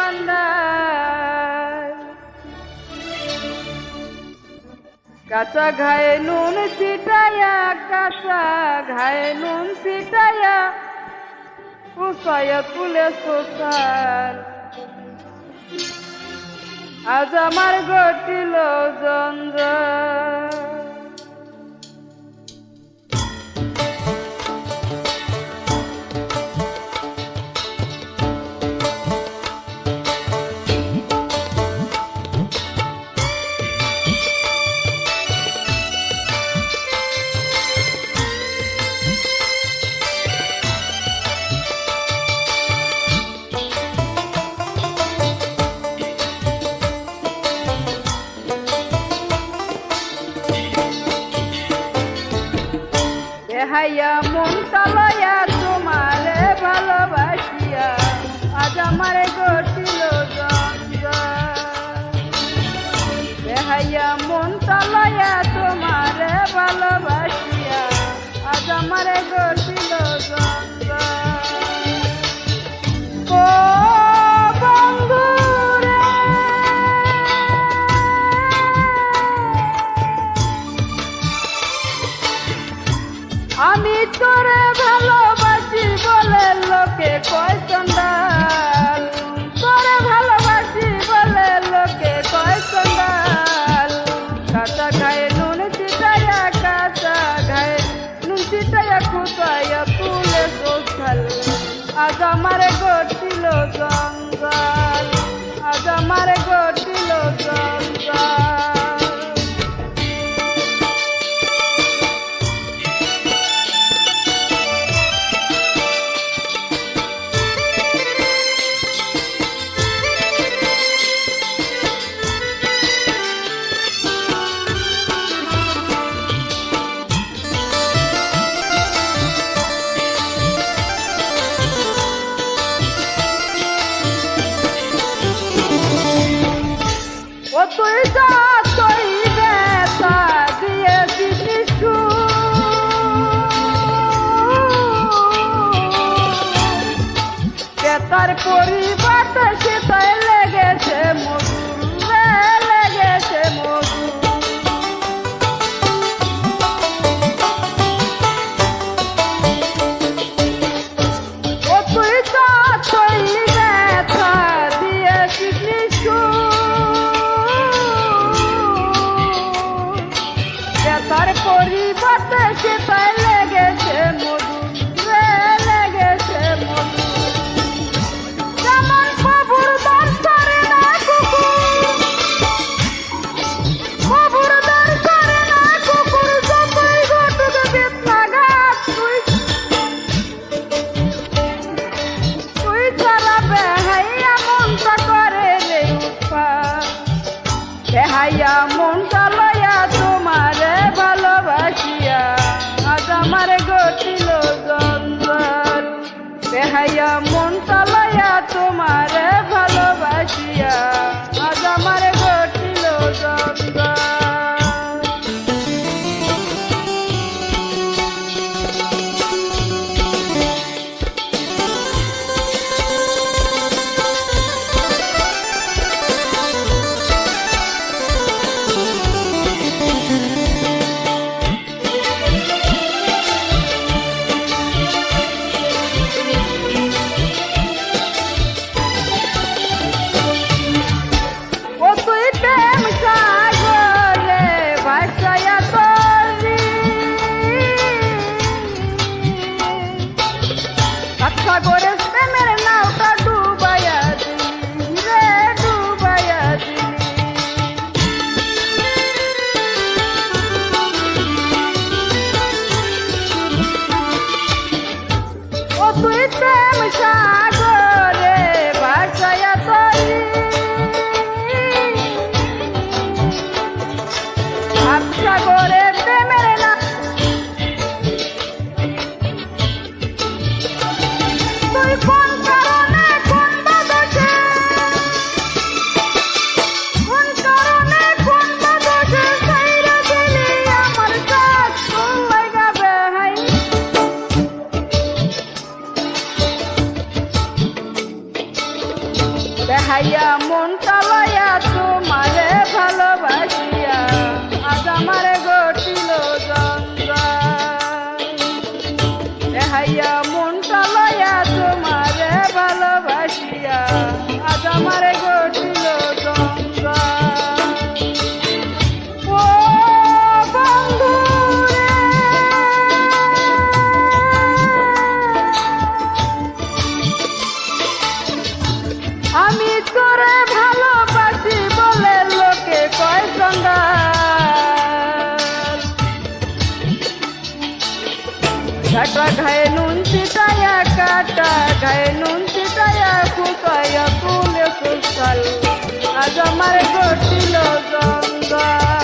চন্ডাল কাঁচা ঘায়ে নুন ছিটাইয়া কাঁচা ঘায়ে নুন ছিটাইয়া কুসাইয়া তুলে সোসাল আজ আমার ঘটিল জঞ্জাল হাইয়া মনটা লইয়া তোমারে ভালোবাসিয়া আজ আমারে ঘটিল জঞ্জাল হাইয়া মনটা লইয়া তোমারে ভালোবাসিয়া আজ আমারে ঘটিল জঞ্জাল ও আমি তোরে ভালোবাসি বলে লোকে কয় চন্ডাল তোরে ভালোবাসি বলে লোকে কয় চন্ডাল কাঁচা ঘায়ে নুন ছিটাইয়া কাঁচা ঘায়ে নুন ছিটাইয়া খুঁচাইয়া তুলে সোসাল আজ আমারে ঘটিল জঞ্জাল আজ আমারে ঘটিল জঞ্জাল ও তুই যা তুই বেতা দিয়েছিস বেতার পরিবারটা সেটাই লেগেছে মধুর লেগেছে মধুর ও তুই যা তুই বেতা দিয়েছিস তার পরিবর্তে সেটাই লেগেছে মধুরে লেগেছে মধু যেমন কবুর দর্শনে না কুকুর কবুর দর্শনে না কুকুর যতই ঘটুক বেতনাঘাত তুই ছাড়া বেহাইয়া মনটা করে রে উৎপাত বেহাইয়া মনটা লইয়া তোমারে ভালোবাসিয়া আজ আমারে ঘটিল জঞ্জাল বেহাইয়া মনটা লইয়া তোমারে ভালোবাসিয়া আজ আমারে ঘটিল জঞ্জাল সাগরে প্রেমের নাওটা ডুবাইয়া দিলি রে ডুবাইয়া দিলি ও তুই প্রেম সাগরে ভাসাইয়া তরি সাগরে প্রেমের না তুই কোন কারণে কোন বাদশে সাইরা দিলি আমার সাথ লাগাবে হাই বেহাই গায়ে নুন ছিটাইয়া খুঁচাইয়া তুলে সুসাল আজ আমার ঘটিল জঙ্গল